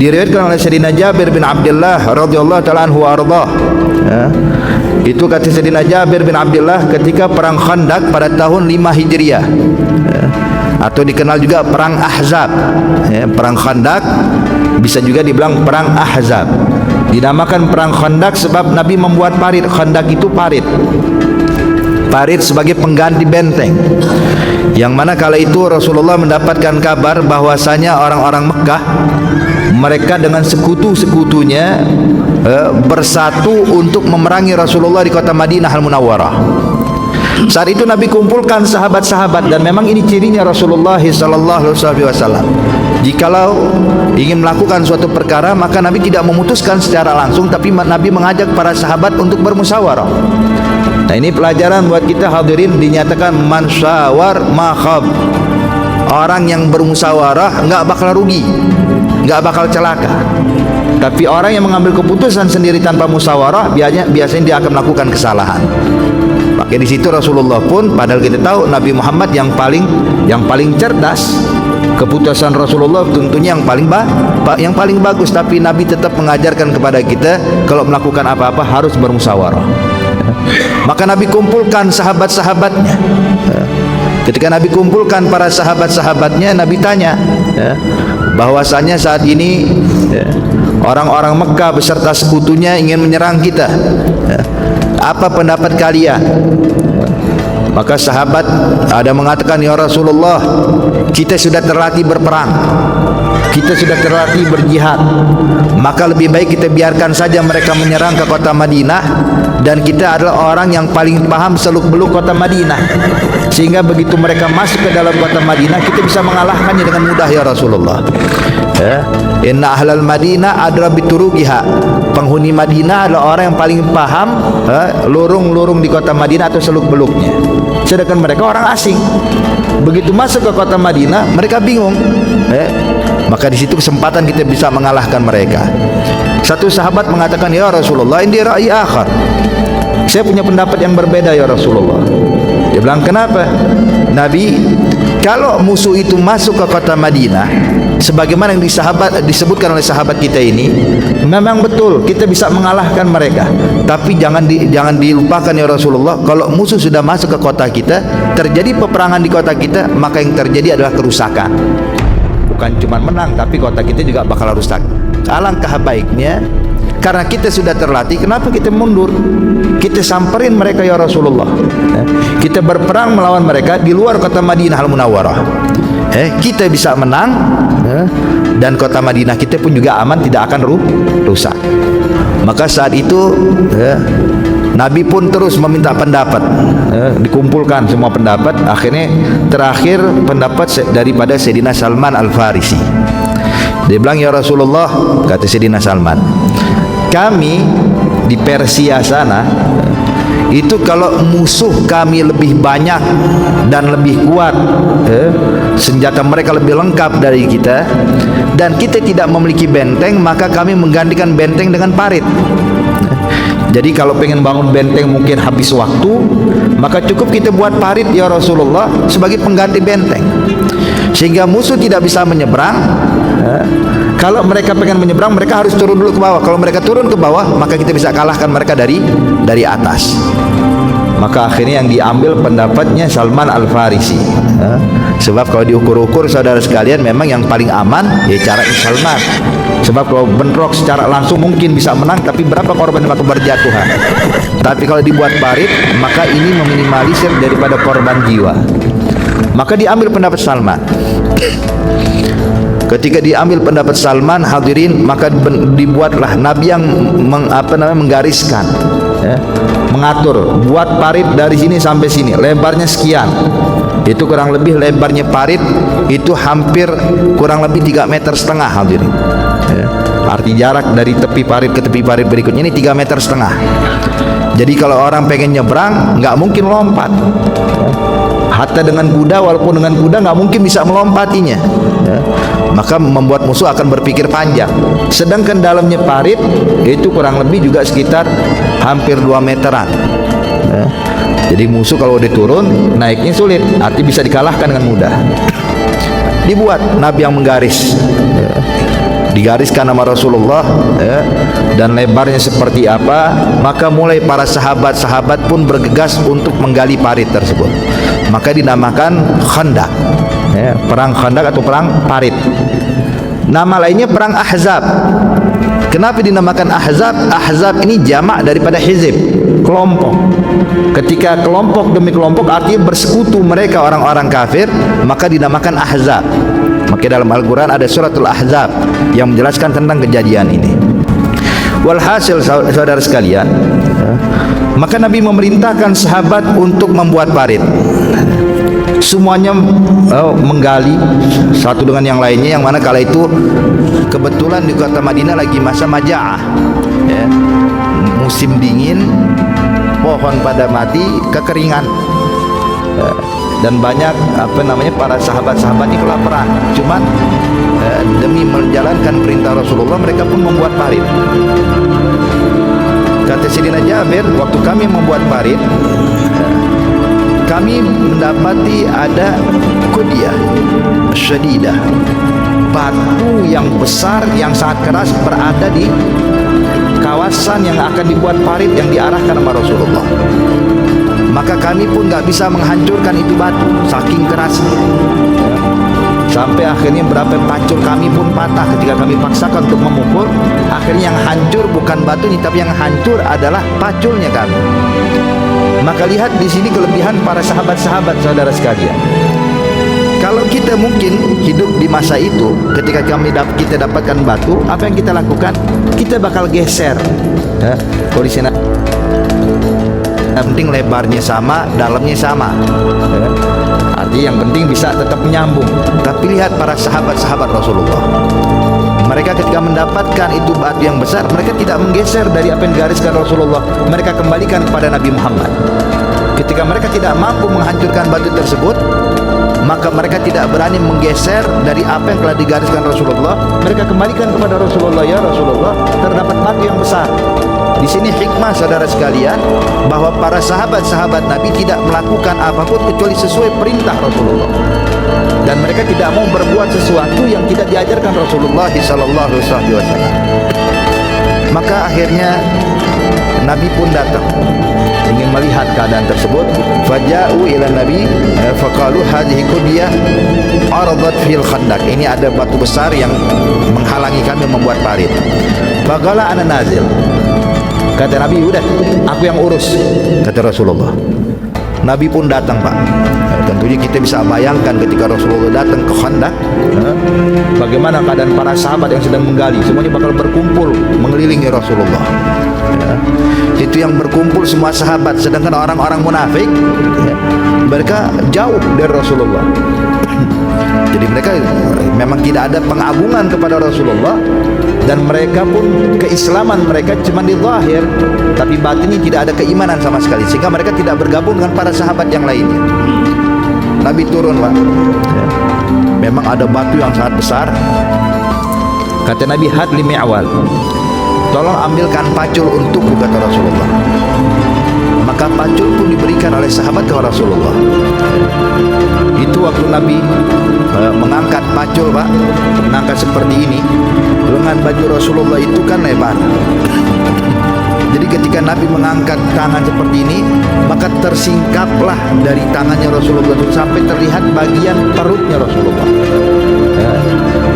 Diriwayatkan oleh Sayyidina Jabir bin Abdullah radhiyallahu taala anhu ardah, ya. Itu kata Sayyidina Jabir bin Abdullah ketika perang Khandaq pada tahun 5 Hijriah, ya. Atau dikenal juga perang Ahzab, ya. Perang Khandaq bisa juga dibilang perang Ahzab. Dinamakan perang Khandaq sebab Nabi membuat parit. Khandaq itu parit sebagai pengganti benteng, yang mana kala itu Rasulullah mendapatkan kabar bahwasanya orang-orang Mekah mereka dengan sekutu-sekutunya bersatu untuk memerangi Rasulullah di kota Madinah Al-Munawwarah. Saat itu Nabi kumpulkan sahabat-sahabat, dan memang ini cirinya Rasulullah sallallahu alaihi wasallam. Jikalau ingin melakukan suatu perkara, maka Nabi tidak memutuskan secara langsung, tapi Nabi mengajak para sahabat untuk bermusyawarah. Nah, ini pelajaran buat kita hadirin, dinyatakan man syawar ma khab. Orang yang bermusyawarah enggak bakal rugi, enggak bakal celaka. Tapi orang yang mengambil keputusan sendiri tanpa musyawarah, biasanya dia akan melakukan kesalahan. Maka di situ Rasulullah pun, padahal kita tahu Nabi Muhammad yang paling cerdas, keputusan Rasulullah tentunya yang paling bagus, tapi Nabi tetap mengajarkan kepada kita kalau melakukan apa-apa harus bermusyawarah. Maka Nabi kumpulkan sahabat-sahabatnya. Ketika Nabi kumpulkan para sahabat-sahabatnya, Nabi tanya, bahwasanya saat ini orang-orang Mekah beserta sekutunya ingin menyerang kita. Apa pendapat kalian? Maka sahabat ada mengatakan, ya Rasulullah, kita sudah terlatih berperang, kita sudah terlatih berjihad, maka lebih baik kita biarkan saja mereka menyerang ke kota Madinah, dan kita adalah orang yang paling paham seluk-beluk kota Madinah, sehingga begitu mereka masuk ke dalam kota Madinah, kita bisa mengalahkannya dengan mudah ya Rasulullah. Inna ahlal Madinah adra biturugiha. Penghuni Madinah adalah orang yang paling paham lorong-lorong di kota Madinah atau seluk-beluknya. Sedangkan mereka orang asing. Begitu masuk ke kota Madinah, mereka bingung. Maka di situ kesempatan kita bisa mengalahkan mereka. Satu sahabat mengatakan, ya Rasulullah, ini ra'yi akhar. Saya punya pendapat yang berbeda ya Rasulullah. Dia bilang, kenapa? Nabi, kalau musuh itu masuk ke kota Madinah, sebagaimana yang disebutkan oleh sahabat kita ini, memang betul kita bisa mengalahkan mereka. Tapi jangan dilupakan ya Rasulullah, kalau musuh sudah masuk ke kota kita, terjadi peperangan di kota kita, maka yang terjadi adalah kerusakan. Bukan cuma menang, tapi kota kita juga bakal rusak. Alangkah baiknya, karena kita sudah terlatih, kenapa kita mundur? Kita samperin mereka ya Rasulullah. Kita berperang melawan mereka di luar kota Madinah Al-Munawwarah. Kita bisa menang, dan kota Madinah kita pun juga aman, tidak akan rusak. Maka saat itu Nabi pun terus meminta pendapat, dikumpulkan semua pendapat. Akhirnya terakhir pendapat daripada Sayyidina Salman Al-Farisi. Dia bilang, ya Rasulullah, kata Sayyidina Salman, kami di Persia sana itu kalau musuh kami lebih banyak dan lebih kuat, senjata mereka lebih lengkap dari kita, dan kita tidak memiliki benteng, maka kami menggantikan benteng dengan parit. Jadi kalau pengen bangun benteng mungkin habis waktu, maka cukup kita buat parit ya Rasulullah sebagai pengganti benteng, sehingga musuh tidak bisa menyeberang. Kalau mereka pengen menyeberang, mereka harus turun dulu ke bawah. Kalau mereka turun ke bawah, maka kita bisa kalahkan mereka dari atas. Maka akhirnya yang diambil pendapatnya Salman Al-Farisi. Sebab kalau diukur-ukur saudara sekalian, memang yang paling aman ya cara Salman. Sebab kalau bentrok secara langsung mungkin bisa menang, tapi berapa korban maka berjatuhan. Tapi kalau dibuat parit, maka ini meminimalisir daripada korban jiwa. Maka diambil pendapat Salman. Ketika diambil pendapat Salman, hadirin, maka dibuatlah Nabi yang menggariskan, mengatur, buat parit dari sini sampai sini, lebarnya sekian. Itu kurang lebih lebarnya parit itu hampir kurang lebih 3,5 meter hadirin. Arti jarak dari tepi parit ke tepi parit berikutnya ini 3,5 meter. Jadi kalau orang pengen nyebrang, nggak mungkin lompat. Hatta dengan kuda, walaupun dengan kuda nggak mungkin bisa melompatinya. Maka membuat musuh akan berpikir panjang. Sedangkan dalamnya parit itu kurang lebih juga sekitar hampir 2 meteran. Jadi musuh kalau udah turun, naiknya sulit, arti bisa dikalahkan dengan mudah. Dibuat Nabi yang menggaris. digariskan nama Rasulullah, dan lebarnya seperti apa, maka mulai para sahabat-sahabat pun bergegas untuk menggali parit tersebut. Maka dinamakan Khandaq, perang Khandaq atau perang parit. Nama lainnya perang Ahzab. Kenapa dinamakan Ahzab? Ahzab ini jamak daripada hizib, kelompok. Ketika kelompok demi kelompok artinya bersekutu mereka orang-orang kafir, maka dinamakan Ahzab. Maka dalam Al-Quran ada suratul Ahzab yang menjelaskan tentang kejadian ini. Walhasil saudara sekalian, maka Nabi memerintahkan sahabat untuk membuat parit. Semuanya menggali satu dengan yang lainnya, yang mana kala itu kebetulan di kota Madinah lagi masa maja'ah, musim dingin, pohon pada mati, kekeringan, dan banyak para sahabat-sahabat ini kelaparan. Cuman demi menjalankan perintah Rasulullah, mereka pun membuat parit. Kata Sayyidina Jabir, waktu kami membuat parit, kami mendapati ada kudyah syadidah, batu yang besar yang sangat keras berada di kawasan yang akan dibuat parit yang diarahkan sama Rasulullah. Maka kami pun gak bisa menghancurkan itu batu, saking kerasnya. Sampai akhirnya berapa pacul kami pun patah ketika kami paksakan untuk memukul. Akhirnya yang hancur bukan batunya, tapi yang hancur adalah paculnya kami. Maka lihat di sini kelebihan para sahabat-sahabat, saudara sekalian. Kalau kita mungkin hidup di masa itu, ketika kita dapatkan batu, apa yang kita lakukan? Kita bakal geser. Kalau di sini yang penting lebarnya sama, dalamnya sama. Artinya yang penting bisa tetap menyambung. Tapi lihat para sahabat-sahabat Rasulullah, mereka ketika mendapatkan itu batu yang besar, mereka tidak menggeser dari apa yang digariskan Rasulullah. Mereka kembalikan kepada Nabi Muhammad. Ketika mereka tidak mampu menghancurkan batu tersebut, maka mereka tidak berani menggeser dari apa yang telah digariskan Rasulullah. Mereka kembalikan kepada Rasulullah, ya Rasulullah, terdapat batu yang besar. Di sini hikmah, saudara sekalian, bahwa para sahabat-sahabat Nabi tidak melakukan apapun kecuali sesuai perintah Rasulullah, dan mereka tidak mau berbuat sesuatu yang tidak diajarkan Rasulullah SAW. Maka akhirnya Nabi pun datang ingin melihat keadaan tersebut. Faja'u ila Nabi faqalu hadhihi qudyah aradat fil khandaq. Ini ada batu besar yang menghalangi kami membuat parit. Faqala ana nazil. Kata Nabi, udah aku yang urus, kata Rasulullah. Nabi pun datang, Pak. Tentunya kita bisa bayangkan ketika Rasulullah datang ke Khandaq, bagaimana keadaan para sahabat yang sedang menggali. Semuanya bakal berkumpul mengelilingi Rasulullah. Itu yang berkumpul semua sahabat. Sedangkan orang-orang munafik, mereka jauh dari Rasulullah. Jadi mereka memang tidak ada pengagungan kepada Rasulullah, dan mereka pun keislaman mereka cuma di zahir, tapi batinnya tidak ada keimanan sama sekali, sehingga mereka tidak bergabung dengan para sahabat yang lainnya. Nabi turun, Pak. Memang ada batu yang sangat besar. Kata Nabi, hadli mi'wal, tolong ambilkan pacul untukku, kata Rasulullah. Maka pacul pun diberikan oleh sahabat kepada Rasulullah. Itu waktu Nabi mengangkat pacul, Pak, mengangkat seperti ini. Lengan baju Rasulullah itu kan lebar. Jadi ketika Nabi mengangkat tangan seperti ini, maka tersingkaplah dari tangannya Rasulullah itu sampai terlihat bagian perutnya Rasulullah.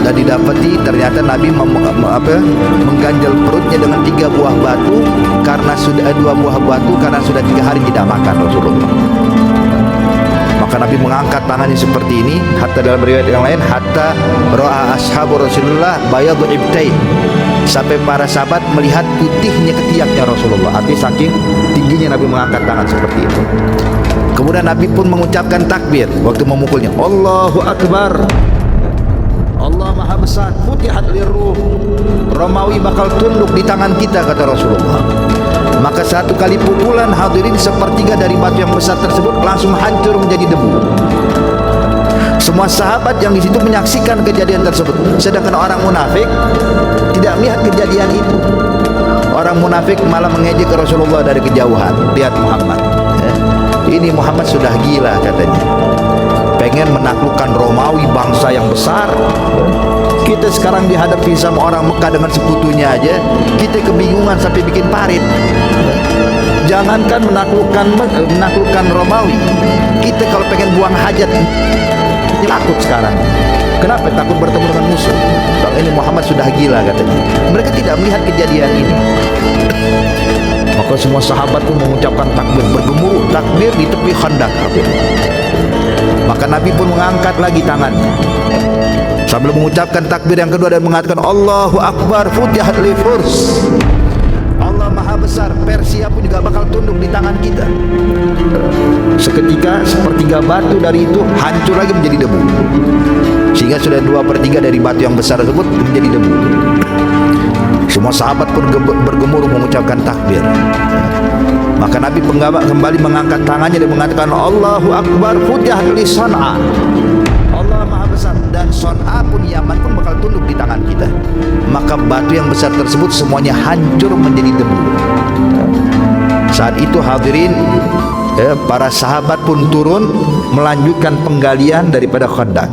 Dan didapati ternyata Nabi mengganjal perutnya dengan 3 buah batu, karena sudah 2 buah batu karena sudah 3 hari tidak makan Rasulullah. Maka Nabi mengangkat tangannya seperti ini, hatta dalam riwayat yang lain, hatta ra'a ashabu Rasulullah bayadu ibtai, sampai para sahabat melihat putihnya ketiaknya Rasulullah. Artinya saking tingginya Nabi mengangkat tangan seperti itu. Kemudian Nabi pun mengucapkan takbir waktu memukulnya, Allahu Akbar, Allah Maha Besar, futihat lirruh, Romawi bakal tunduk di tangan kita, kata Rasulullah. Maka satu kali pukulan, hadirin, sepertiga dari batu yang besar tersebut langsung hancur menjadi debu. Semua sahabat yang di situ menyaksikan kejadian tersebut, sedangkan orang munafik tidak melihat kejadian itu. Orang munafik malah mengejek Rasulullah dari kejauhan. Lihat Muhammad, ini Muhammad sudah gila katanya, pengen menaklukkan Romawi, bangsa yang besar, Kita sekarang dihadapi sama orang Mekah dengan sekutunya aja, kita kebingungan sampai bikin parit. Jangankan menaklukkan Romawi, kita kalau pengen buang hajat takut sekarang. Kenapa? Takut bertemu dengan musuh. Kalau ini Muhammad sudah gila katanya. Mereka tidak melihat kejadian ini. Maka semua sahabat pun mengucapkan takbir, bergemuruh takbir di tepi Khandaq. Maka Nabi pun mengangkat lagi tangannya sambil mengucapkan takbir yang kedua dan mengatakan Allahu Akbar, futihat li Furs. Allah Maha Besar, Persia pun juga bakal tunduk di tangan kita. Seketika sepertiga batu dari itu hancur lagi menjadi debu, sehingga sudah 2/3 dari batu yang besar tersebut menjadi debu. Semua sahabat pun bergemuruh mengucapkan takbir. Maka Nabi kembali mengangkat tangannya dan mengatakan Allahu Akbar, futihat li San'a. Allah Maha Besar, dan Son'a pun Yaman pun bakal tunduk di tangan kita. Maka batu yang besar tersebut semuanya hancur menjadi debu. Saat itu hadirin, para sahabat pun turun melanjutkan penggalian daripada Khandaq.